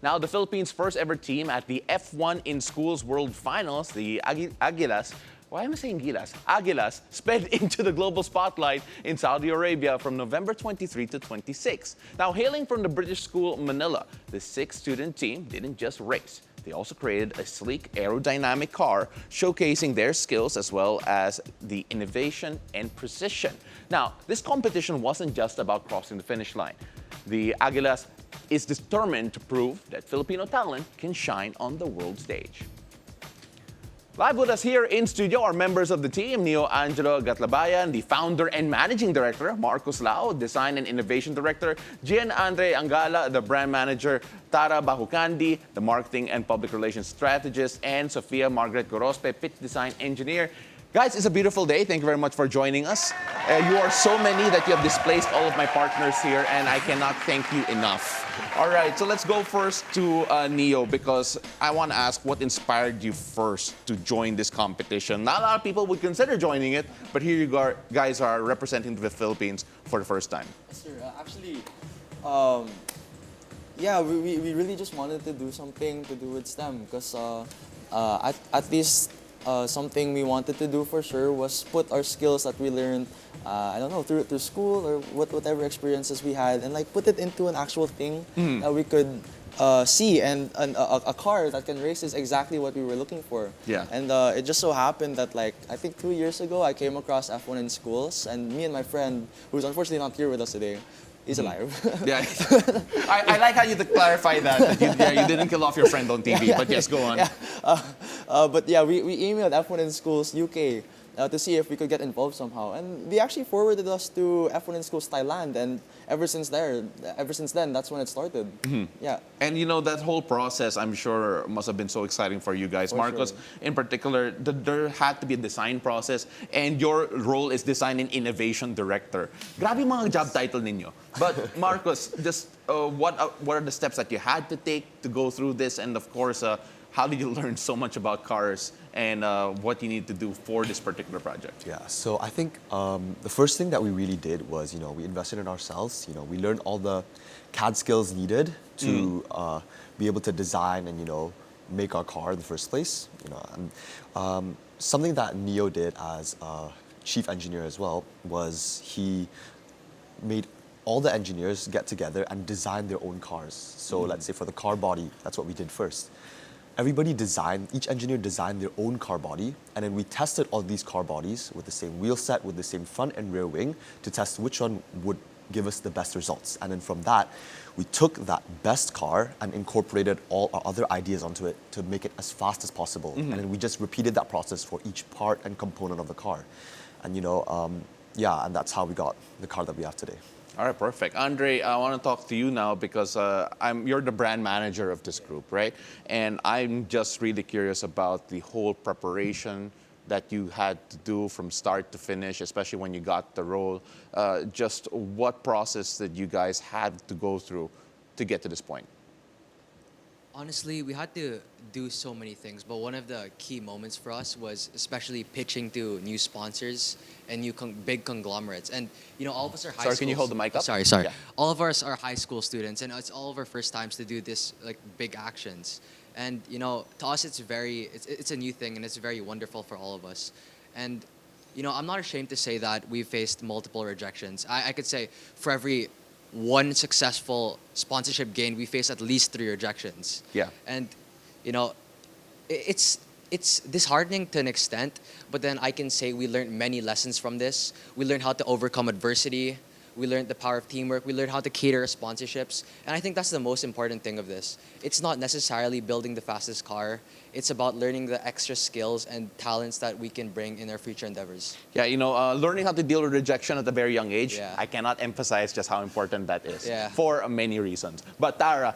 Now, the Philippines' first ever team at the F1 in Schools World Finals, the Agilas, why am I saying Gilas? Agilas sped into the global spotlight in Saudi Arabia from November 23 to 26. Now, hailing from the British School Manila, the 6-student team didn't just race. They also created a sleek aerodynamic car showcasing their skills as well as the innovation and precision. Now, this competition wasn't just about crossing the finish line. The Agilas is determined to prove that Filipino talent can shine on the world stage. Live with us here in studio are members of the team, Neo Angelo Gatlabayan, the founder and managing director, Marcos Lao, design and innovation director, Gian Andre Angala, the brand manager, Tara Bahukhandi, the marketing and public relations strategist, and Sofia Margaret Gorospe, pitch design engineer. Guys, it's a beautiful day. Thank you very much for joining us. You are so many that you have displaced all of my partners here, and I cannot thank you enough. All right, so let's go first to Neo, because I want to ask what inspired you first to join this competition. Not a lot of people would consider joining it, but here you guys are representing the Philippines for the first time. Yes, sir. Actually, yeah, we really just wanted to do something to do with STEM because at least something we wanted to do for sure was put our skills that we learned, I don't know, through school or whatever experiences we had, and like put it into an actual thing that we could see. And a car that can race is exactly what we were looking for. Yeah. And it just so happened that like I think 2 years ago I came across F1 in schools, and me and my friend, who's unfortunately not here with us today, he's alive. Yeah, I like how you clarify that you didn't kill off your friend on TV, but yes, go on. Yeah. But yeah, we emailed F1 in Schools UK to see if we could get involved somehow, and they actually forwarded us to F1 in Schools Thailand, and ever since then, that's when it started. Yeah. And you know, that whole process, I'm sure, must have been so exciting for you guys. For Marcos, sure. in particular, there had to be a design process, and your role is design and innovation director. Grabe mga job title ninyo. But Marcos, just what are the steps that you had to take to go through this, and of course, how did you learn so much about cars and what you need to do for this particular project? Yeah, so I think the first thing that we really did was, we invested in ourselves. We learned all the CAD skills needed to be able to design and, make our car in the first place. And something that Neo did as chief engineer as well was he made all the engineers get together and design their own cars. So let's say for the car body, that's what we did first. Each engineer designed their own car body, and then we tested all these car bodies with the same wheel set, with the same front and rear wing to test which one would give us the best results. And then from that, we took that best car and incorporated all our other ideas onto it to make it as fast as possible. And then we just repeated that process for each part and component of the car. And yeah, and that's how we got the car that we have today. All right, perfect. Andre, I want to talk to you now because you're the brand manager of this group, right? And I'm just really curious about the whole preparation that you had to do from start to finish, especially when you got the role. Just what process that you guys had to go through to get to this point? Honestly, we had to do so many things, but one of the key moments for us was especially pitching to new sponsors and new big conglomerates. And all of us are high school. Sorry, can you hold the mic up? Sorry. Yeah. All of us are high school students, and it's all of our first times to do this like big actions. And to us, it's a new thing, and it's very wonderful for all of us. And I'm not ashamed to say that we've faced multiple rejections. I could say for every one successful sponsorship gain, we face at least 3 rejections. Yeah. And it's disheartening to an extent, but then I can say we learned many lessons from this. We learned how to overcome adversity. We learned the power of teamwork. We learned how to cater sponsorships. And I think that's the most important thing of this. It's not necessarily building the fastest car. It's about learning the extra skills and talents that we can bring in our future endeavors. Yeah, learning how to deal with rejection at a very young age, Yeah. I cannot emphasize just how important that is Yeah. for many reasons. But Tara,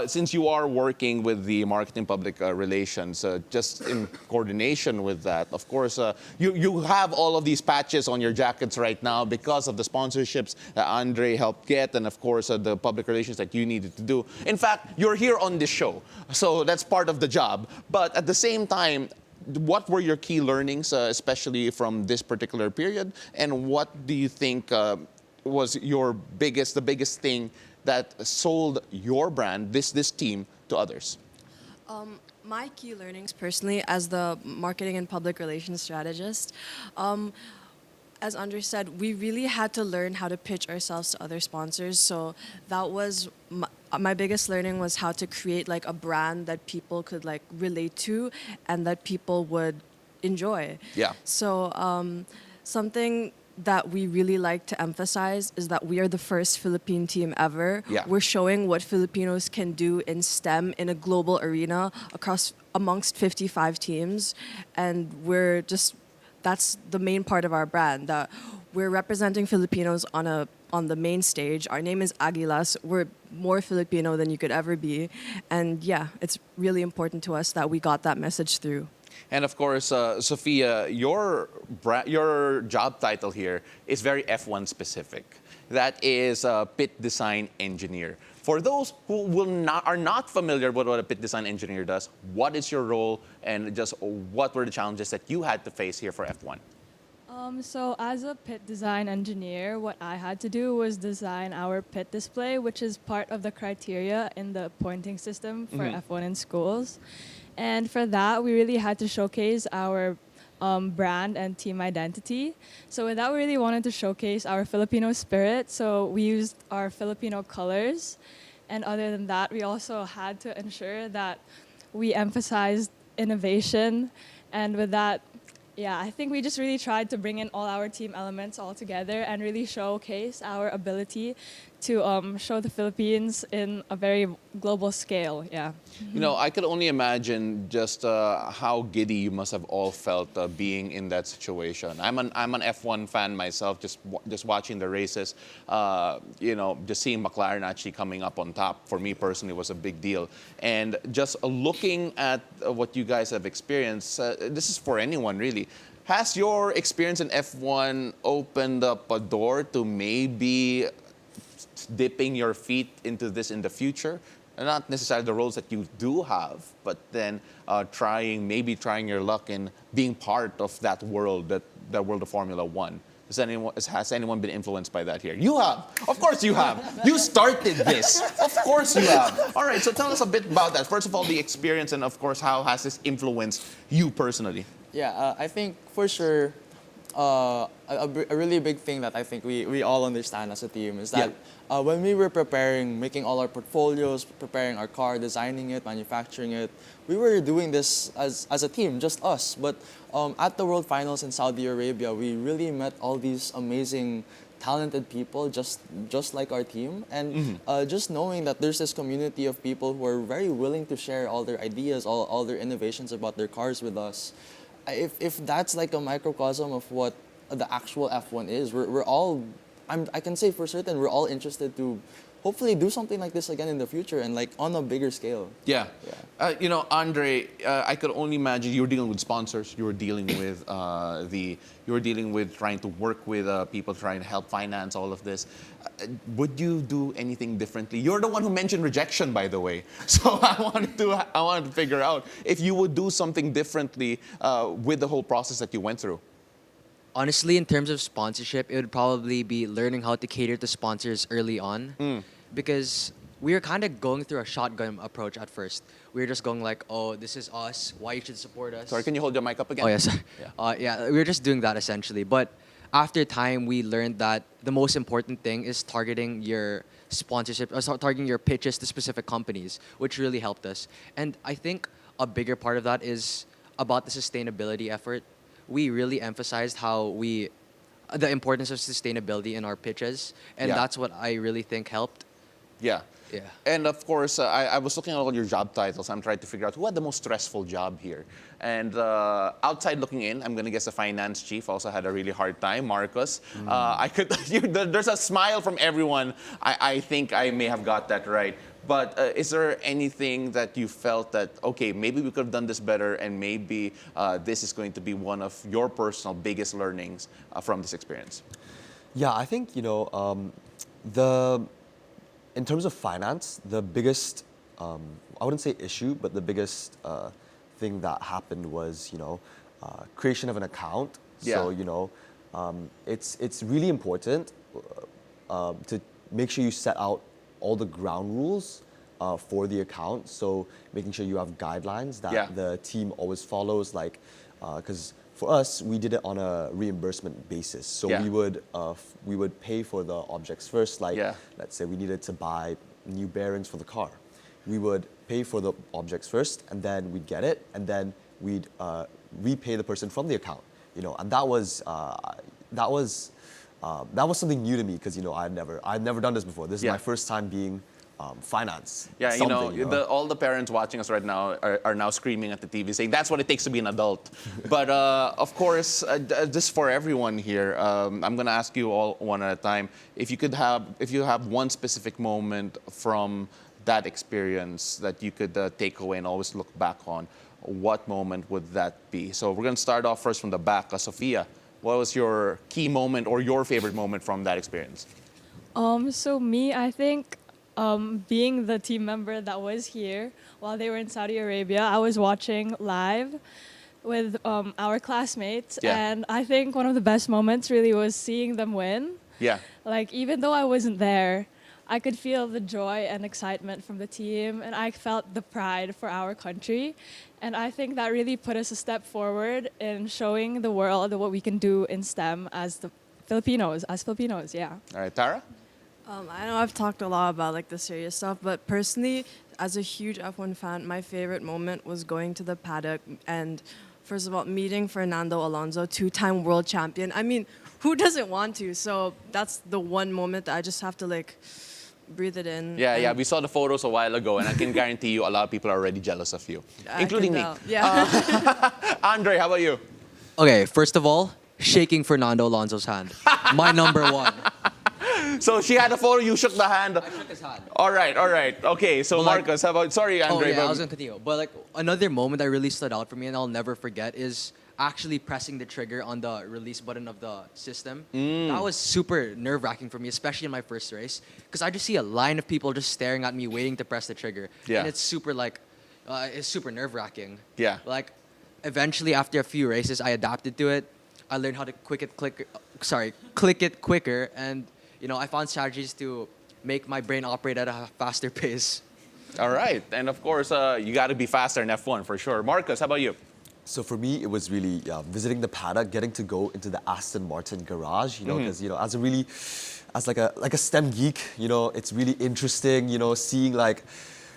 since you are working with the marketing public relations, just in coordination with that, of course, you have all of these patches on your jackets right now because of the sponsorships that Andre helped get, and of course, the public relations that you needed to do. In fact, you're here on this show, so that's part of the job. But at the same time, what were your key learnings, especially from this particular period? And what do you think was the biggest thing that sold your brand, this team, to others? My key learnings personally as the marketing and public relations strategist, as Andre said, we really had to learn how to pitch ourselves to other sponsors. So that was my biggest learning, was how to create like a brand that people could like relate to and that people would enjoy. Yeah. So something that we really like to emphasize is that we are the first Philippine team ever. Yeah. We're showing what Filipinos can do in STEM in a global arena amongst 55 teams, and that's the main part of our brand, that we're representing Filipinos on the main stage. Our name is Agilas. We're more Filipino than you could ever be, and yeah, it's really important to us that we got that message through. And of course, Sofia, your job title here is very F1 specific. That is pit design engineer. For those who are not familiar with what a pit design engineer does, what is your role, and just what were the challenges that you had to face here for F1? So as a pit design engineer, what I had to do was design our pit display, which is part of the criteria in the pointing system for F1 in schools. And for that, we really had to showcase our brand and team identity. So with that, we really wanted to showcase our Filipino spirit. So we used our Filipino colors. And other than that, we also had to ensure that we emphasized innovation. And with that, yeah, I think we just really tried to bring in all our team elements all together and really showcase our ability to show the Philippines in a very global scale. Yeah. You know, I could only imagine just how giddy you must have all felt being in that situation. I'm an F1 fan myself, just watching the races. You know, just seeing McLaren actually coming up on top for me personally was a big deal. And just looking at what you guys have experienced, this is for anyone really. Has your experience in F1 opened up a door to maybe dipping your feet into this in the future? And not necessarily the roles that you do have, but then trying your luck in being part of that world, that world of Formula One. Has anyone been influenced by that here? You have. Of course you have. You started this. Of course you have. All right, so tell us a bit about that. First of all, the experience, and of course, how has this influenced you personally? Yeah, I think for sure, a really big thing that I think we all understand as a team is that when we were making all our portfolios, preparing our car, designing it, manufacturing it, we were doing this as a team, just us. But at the World Finals in Saudi Arabia, we really met all these amazing, talented people, just like our team. And just knowing that there's this community of people who are very willing to share all their ideas, all their innovations about their cars with us. If that's like a microcosm of what the actual F1 is, we're all, I can say for certain, we're all interested to hopefully do something like this again in the future and like on a bigger scale. Yeah. You know, Andre, I could only imagine you were dealing with sponsors, you were dealing with trying to work with people trying to help finance all of this. Would you do anything differently? You're the one who mentioned rejection, by the way. So I wanted to figure out if you would do something differently with the whole process that you went through. Honestly, in terms of sponsorship, it would probably be learning how to cater to sponsors early on. Because we were kind of going through a shotgun approach at first. We were just going like, oh, this is us, why you should support us. Sorry, can you hold your mic up again? Oh, yes. Yeah. We were just doing that essentially. But after time, we learned that the most important thing is targeting your sponsorship, targeting your pitches to specific companies, which really helped us. And I think a bigger part of that is about the sustainability effort. We really emphasized the importance of sustainability in our pitches, and that's what I really think helped. Yeah. Yeah. And of course, I was looking at all your job titles. I'm trying to figure out who had the most stressful job here. And outside looking in, I'm going to guess the finance chief also had a really hard time, Marcos. There's a smile from everyone. I think I may have got that right. But is there anything that you felt that, okay, maybe we could have done this better, and maybe this is going to be one of your personal biggest learnings from this experience? Yeah, I think, in terms of finance, the biggest, I wouldn't say issue, but the biggest thing that happened was, creation of an account. Yeah. So, it's really important to make sure you set out all the ground rules for the account. So making sure you have guidelines that Yeah. the team always follows, like, because for us, we did it on a reimbursement basis. So Yeah. we would pay for the objects first. Like, Yeah. let's say we needed to buy new bearings for the car. We would pay for the objects first, and then we'd get it, and then we'd repay the person from the account. You know, and that was something new to me, because I'd never done this before. This is Yeah. my first time being finance. Yeah, something, all the parents watching us right now are now screaming at the TV saying that's what it takes to be an adult. But of course, just for everyone here, I'm going to ask you all one at a time. If you have one specific moment from that experience that you could take away and always look back on, what moment would that be? So we're going to start off first from the back. Sofia, what was your key moment or your favorite moment from that experience? So me, I think being the team member that was here while they were in Saudi Arabia, I was watching live with our classmates, Yeah. and I think one of the best moments really was seeing them win. Yeah. Like, even though I wasn't there, I could feel the joy and excitement from the team, and I felt the pride for our country. And I think that really put us a step forward in showing the world what we can do in STEM as Filipinos, yeah. All right, Tara? I know I've talked a lot about like the serious stuff, but personally, as a huge F1 fan, my favorite moment was going to the paddock and, first of all, meeting Fernando Alonso, two-time world champion. I mean, who doesn't want to? So that's the one moment that I just have to like breathe it in. Yeah, and we saw the photos a while ago, and I can guarantee you a lot of people are already jealous of you, I including can me. tell. Yeah. Andre, how about you? Okay, first of all, shaking Fernando Alonso's hand. My number one. So she had a photo, you shook the hand. I shook his hand. All right. Okay, so But, like- Marcus, how about, sorry, Andre. Oh yeah, I but- was gonna continue. But like another moment that really stood out for me and I'll never forget is actually pressing the trigger on the release button of the system. That was super nerve-wracking for me, especially in my first race, because I just see a line of people just staring at me, waiting to press the trigger. Yeah. And it's super nerve-wracking. Yeah. Like, eventually after a few races, I adapted to it. I learned how to click it quicker, and I found strategies to make my brain operate at a faster pace. All right, and of course, you got to be faster in F1 for sure. Marcus, how about you? So for me, it was really visiting the paddock, getting to go into the Aston Martin garage. Because as like a STEM geek, it's really interesting. Seeing like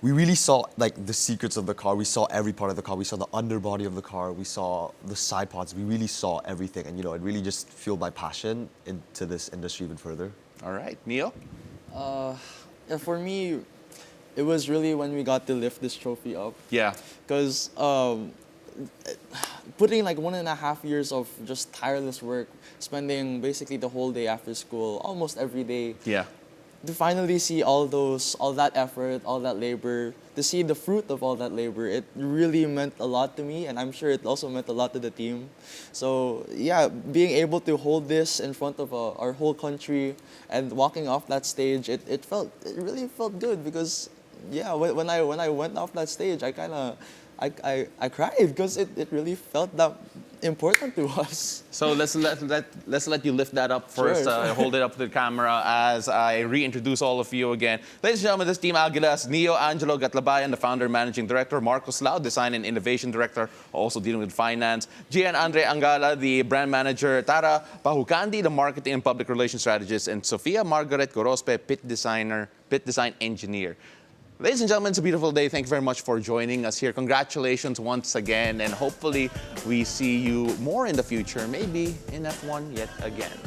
we really saw like the secrets of the car. We saw every part of the car. We saw the underbody of the car. We saw the side pods. We really saw everything, and it really just fueled my passion into this industry even further. All right, Neo. Yeah, for me, it was really when we got to lift this trophy up. Yeah. Because putting like 1.5 years of just tireless work, spending basically the whole day after school, almost every day, Yeah. to finally see all that effort, all that labor, to see the fruit of all that labor, it really meant a lot to me, and I'm sure it also meant a lot to the team. So yeah, being able to hold this in front of our whole country and walking off that stage, it really felt good, because yeah, when I went off that stage, I cried, because it really felt that important to us. So let's let you lift that up first. Sure. Hold it up to the camera as I reintroduce all of you again. Ladies and gentlemen, this team Agilas, Neo Angelo Gatlabayan, the founder and managing director; Marcos Lau, design and innovation director, also dealing with finance; Gian Andre Angala, the brand manager; Tara Bahukhandi, the marketing and public relations strategist; and Sofia Margaret Gorospe, pit design engineer. Ladies and gentlemen, it's a beautiful day. Thank you very much for joining us here. Congratulations once again, and hopefully we see you more in the future, maybe in F1 yet again.